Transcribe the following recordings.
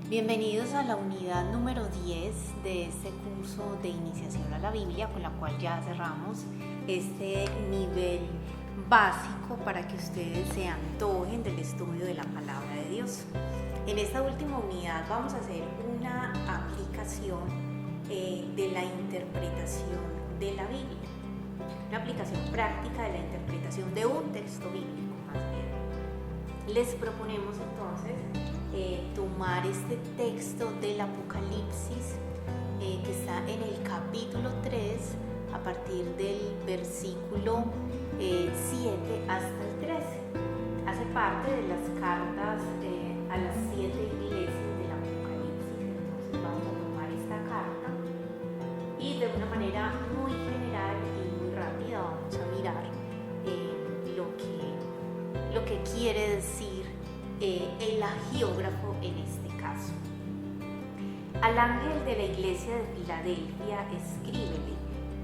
Bienvenidos a la unidad número 10 de este curso de iniciación a la Biblia, con la cual ya cerramos este nivel básico para que ustedes se antojen del estudio de la palabra de Dios. En esta última unidad vamos a hacer una aplicación de la interpretación de la Biblia, una aplicación práctica de la interpretación de un texto bíblico más bien. Les proponemos entonces tomar este texto del Apocalipsis que está en el capítulo 3 a partir del versículo 7 hasta el 13. Hace parte de las cartas a las 7 iglesias del Apocalipsis. Entonces vamos a tomar esta carta y de una manera muy general y muy rápida vamos a mirar lo que quiere decir el agiógrafo en este caso. Al ángel de la iglesia de Filadelfia escríbele: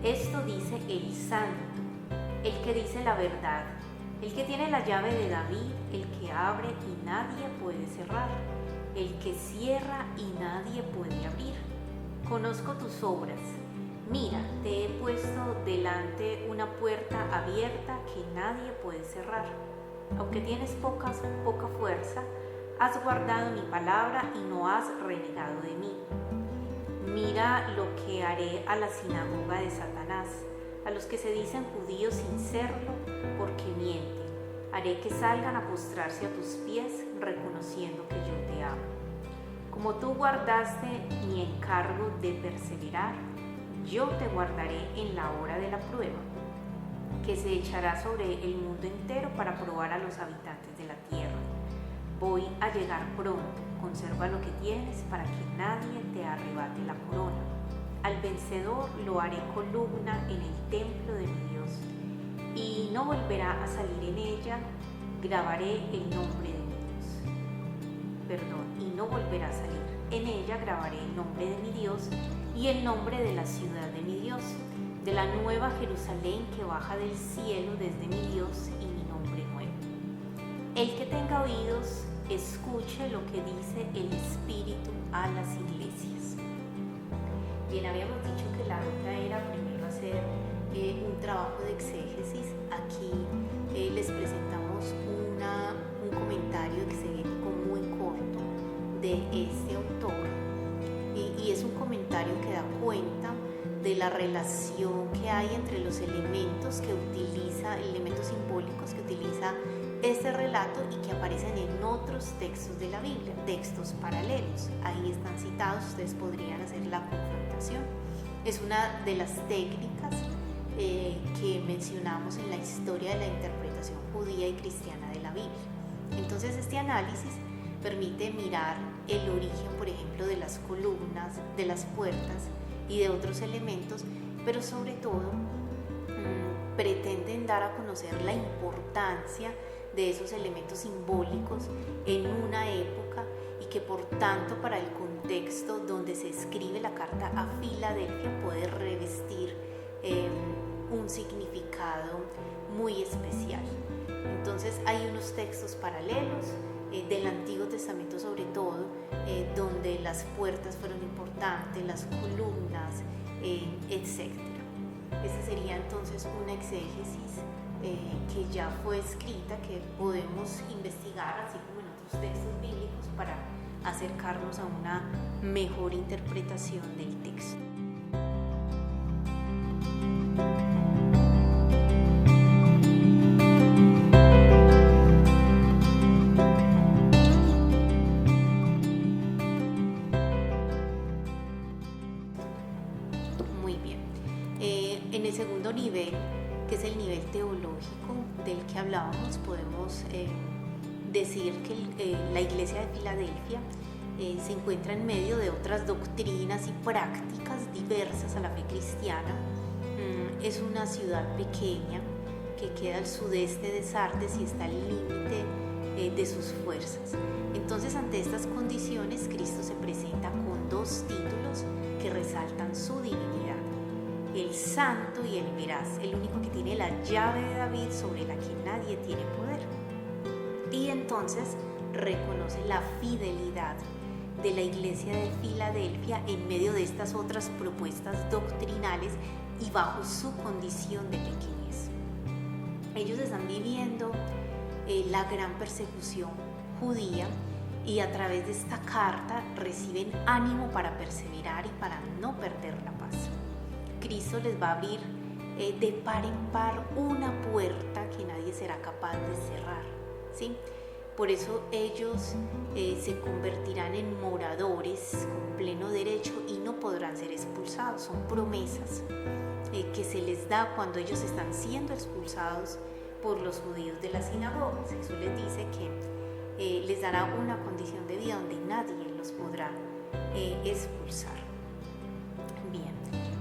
esto dice el santo, el que dice la verdad, el que tiene la llave de David, el que abre y nadie puede cerrar, el que cierra y nadie puede abrir. Conozco tus obras. Mira, te he puesto delante una puerta abierta que nadie puede cerrar. Aunque tienes poca fuerza, has guardado mi palabra y no has renegado de mí. Mira lo que haré a la sinagoga de Satanás, a los que se dicen judíos sin serlo, porque mienten. Haré que salgan a postrarse a tus pies, reconociendo que yo te amo. Como tú guardaste mi encargo de perseverar, yo te guardaré en la hora de la prueba, que se echará sobre el mundo entero para probar a los habitantes de la tierra. Voy a llegar pronto, conserva lo que tienes para que nadie te arrebate la corona. Al vencedor lo haré columna en el templo de mi Dios, y no volverá a salir en ella. Grabaré el nombre de mi Dios. Y no volverá a salir. En ella grabaré el nombre de mi Dios y el nombre de la ciudad de mi Dios, de la nueva Jerusalén que baja del cielo desde mi Dios y mi nombre nuevo. El que tenga oídos, escuche lo que dice el Espíritu a las iglesias. Bien, habíamos dicho que la ruta era primero hacer un trabajo de exégesis. Aquí les presentamos un comentario exegético muy corto de este autor y es un comentario que da cuenta de la relación que hay entre los elementos simbólicos que utiliza este relato y que aparecen en otros textos de la Biblia, textos paralelos. Ahí están citados, ustedes podrían hacer la confrontación. Es una de las técnicas que mencionamos en la historia de la interpretación judía y cristiana de la Biblia. Entonces este análisis permite mirar el origen, por ejemplo, de las columnas, de las puertas y de otros elementos, pero sobre todo pretenden dar a conocer la importancia de esos elementos simbólicos en una época y que por tanto para el contexto donde se escribe la carta a Filadelfia puede revestir un significado muy especial. Entonces hay unos textos paralelos del Antiguo Testamento sobre todo, donde las puertas fueron importantes, las columnas, etc. Esta sería entonces una exégesis que ya fue escrita, que podemos investigar, así como en otros textos bíblicos, para acercarnos a una mejor interpretación del texto. En el segundo nivel, que es el nivel teológico del que hablábamos, podemos decir que la iglesia de Filadelfia se encuentra en medio de otras doctrinas y prácticas diversas a la fe cristiana. Es una ciudad pequeña que queda al sudeste de Sardes y está al límite de sus fuerzas. Entonces, ante estas condiciones, Cristo se presenta con dos títulos que resaltan su divinidad: el santo y el veraz, el único que tiene la llave de David sobre la que nadie tiene poder. Y entonces reconoce la fidelidad de la iglesia de Filadelfia en medio de estas otras propuestas doctrinales y bajo su condición de pequeñez. Ellos están viviendo la gran persecución judía y a través de esta carta reciben ánimo para perseverar y para no perder la paz. Cristo les va a abrir de par en par una puerta que nadie será capaz de cerrar, ¿sí? Por eso ellos se convertirán en moradores con pleno derecho y no podrán ser expulsados. Son promesas que se les da cuando ellos están siendo expulsados por los judíos de las sinagogas. Jesús les dice que les dará una condición de vida donde nadie los podrá expulsar. Bien,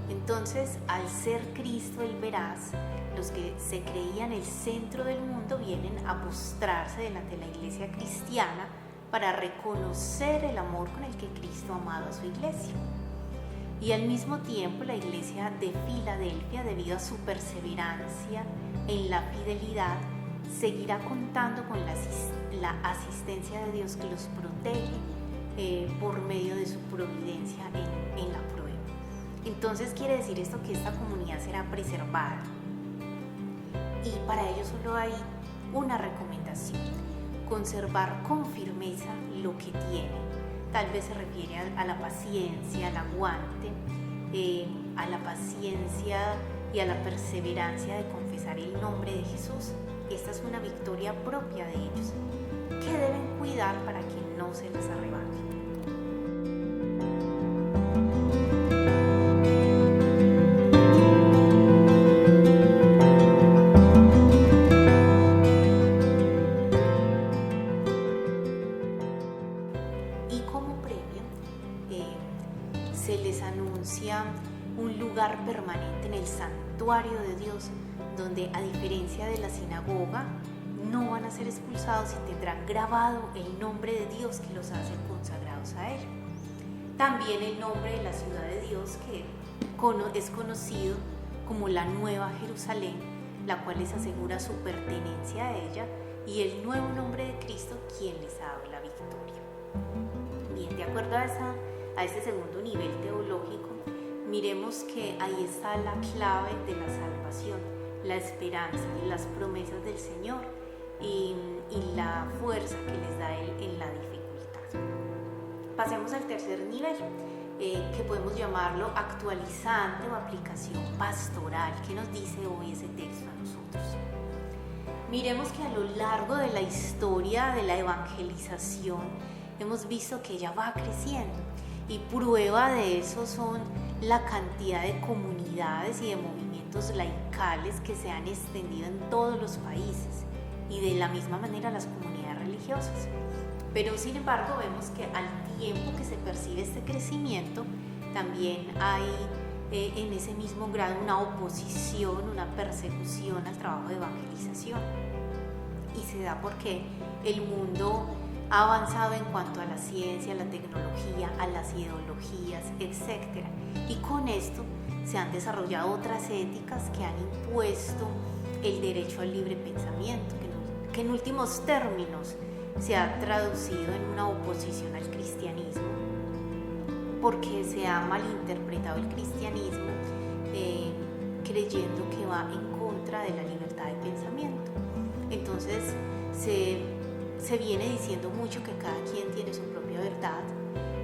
entonces al ser Cristo el veraz, los que se creían el centro del mundo vienen a postrarse delante de la iglesia cristiana para reconocer el amor con el que Cristo ha amado a su iglesia. Y al mismo tiempo la iglesia de Filadelfia, debido a su perseverancia en la fidelidad, seguirá contando con la asistencia de Dios que los protege por medio de su providencia en la prueba. Entonces quiere decir esto que esta comunidad será preservada. Y para ello solo hay una recomendación: conservar con firmeza lo que tiene. Tal vez se refiere a la paciencia, al aguante, a la paciencia y a la perseverancia de confesar el nombre de Jesús. Esta es una victoria propia de ellos, que deben cuidar para que no se les arrebate. Se les anuncia un lugar permanente en el santuario de Dios, donde a diferencia de la sinagoga no van a ser expulsados y tendrán grabado el nombre de Dios que los hace consagrados a Él. También el nombre de la ciudad de Dios, que es conocido como la Nueva Jerusalén, la cual les asegura su pertenencia a ella, y el nuevo nombre de Cristo, quien les ha dado la victoria. Bien, de acuerdo a este segundo nivel teológico, miremos que ahí está la clave de la salvación, la esperanza, las promesas del Señor y la fuerza que les da Él en la dificultad. Pasemos al tercer nivel, que podemos llamarlo actualizante o aplicación pastoral. ¿Qué nos dice hoy ese texto a nosotros? Miremos que a lo largo de la historia de la evangelización hemos visto que ella va creciendo. Y prueba de eso son la cantidad de comunidades y de movimientos laicales que se han extendido en todos los países, y de la misma manera las comunidades religiosas. Pero sin embargo vemos que al tiempo que se percibe este crecimiento, también hay en ese mismo grado una oposición, una persecución al trabajo de evangelización. Y se da porque el mundo ha avanzado en cuanto a la ciencia, a la tecnología, a las ideologías, etc. Y con esto se han desarrollado otras éticas que han impuesto el derecho al libre pensamiento, que en últimos términos se ha traducido en una oposición al cristianismo, porque se ha malinterpretado el cristianismo creyendo que va en contra de la libertad de pensamiento. Entonces se viene diciendo mucho que cada quien tiene su propia verdad,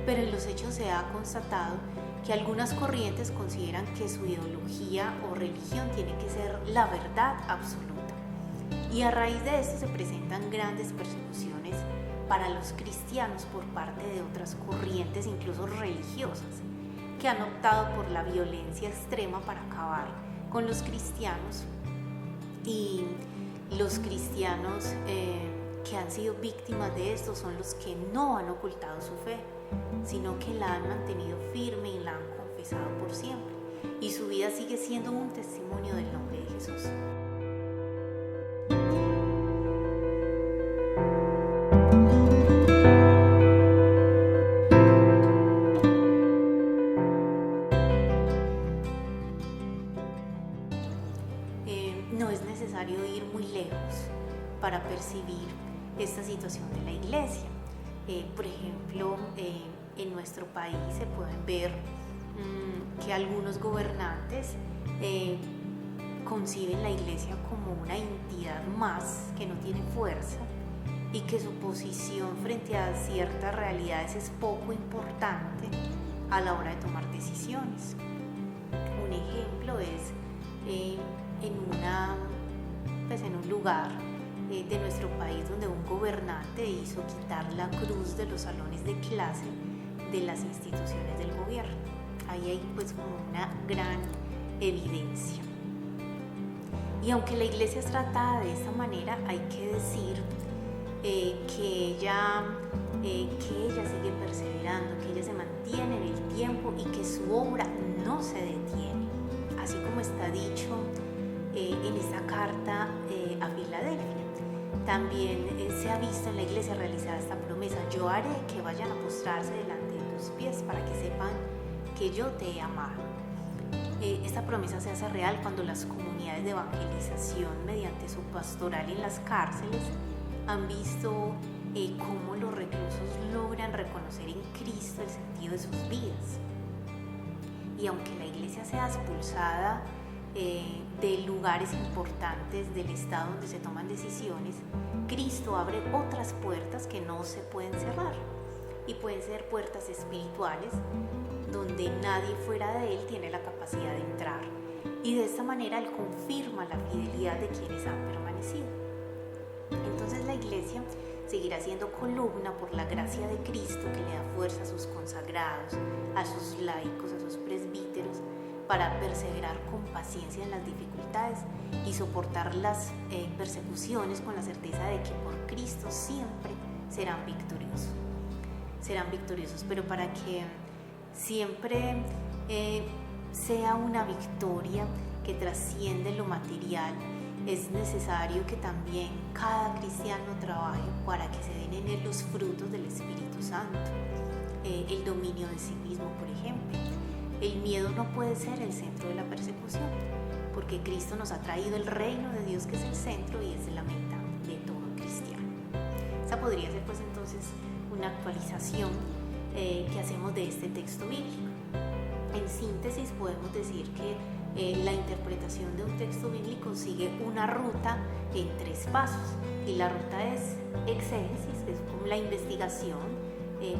pero en los hechos se ha constatado que algunas corrientes consideran que su ideología o religión tiene que ser la verdad absoluta. Y a raíz de esto se presentan grandes persecuciones para los cristianos por parte de otras corrientes, incluso religiosas, que han optado por la violencia extrema para acabar con los cristianos. Y los cristianos que han sido víctimas de esto son los que no han ocultado su fe, sino que la han mantenido firme y la han confesado por siempre, y su vida sigue siendo un testimonio del nombre de Jesús. No es necesario ir muy lejos para percibir esta situación de la iglesia. Por ejemplo, en nuestro país se pueden ver que algunos gobernantes conciben la iglesia como una entidad más que no tiene fuerza y que su posición frente a ciertas realidades es poco importante a la hora de tomar decisiones. Un ejemplo es en un lugar de nuestro país donde un gobernante hizo quitar la cruz de los salones de clase de las instituciones del gobierno. Ahí hay pues como una gran evidencia. Y aunque la iglesia es tratada de esta manera, hay que decir que ella sigue perseverando, que ella se mantiene en el tiempo y que su obra no se detiene, así como está dicho en esta carta a Filadelfia. También se ha visto en la iglesia realizada esta promesa: yo haré que vayan a postrarse delante de tus pies para que sepan que yo te he amado. Esta promesa se hace real cuando las comunidades de evangelización, mediante su pastoral en las cárceles, han visto cómo los reclusos logran reconocer en Cristo el sentido de sus vidas. Y aunque la iglesia sea expulsada de lugares importantes del estado donde se toman decisiones, Cristo abre otras puertas que no se pueden cerrar, y pueden ser puertas espirituales donde nadie fuera de Él tiene la capacidad de entrar, y de esta manera Él confirma la fidelidad de quienes han permanecido. Entonces la iglesia seguirá siendo columna por la gracia de Cristo, que le da fuerza a sus consagrados, a sus laicos, a sus presbíteros, para perseverar con paciencia en las dificultades y soportar las persecuciones con la certeza de que por Cristo siempre serán victoriosos. Pero para que siempre sea una victoria que trasciende lo material, es necesario que también cada cristiano trabaje para que se den en él los frutos del Espíritu Santo. El dominio de sí mismo, por ejemplo. El miedo no puede ser el centro de la persecución, porque Cristo nos ha traído el reino de Dios, que es el centro y es la meta de todo cristiano. Esa podría ser pues entonces una actualización que hacemos de este texto bíblico. En síntesis podemos decir que la interpretación de un texto bíblico sigue una ruta en 3 pasos, y la ruta es exégesis, que es como la investigación.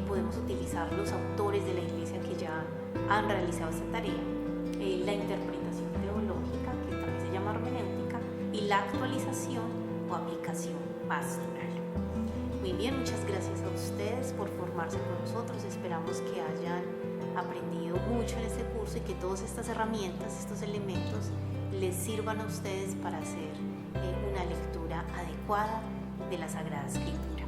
Podemos utilizar los autores de la iglesia que ya han realizado esta tarea, la interpretación teológica, que también se llama hermenéutica, y la actualización o aplicación pastoral. Muy bien, muchas gracias a ustedes por formarse con nosotros. Esperamos que hayan aprendido mucho en este curso y que todas estas herramientas, estos elementos, les sirvan a ustedes para hacer una lectura adecuada de la Sagrada Escritura.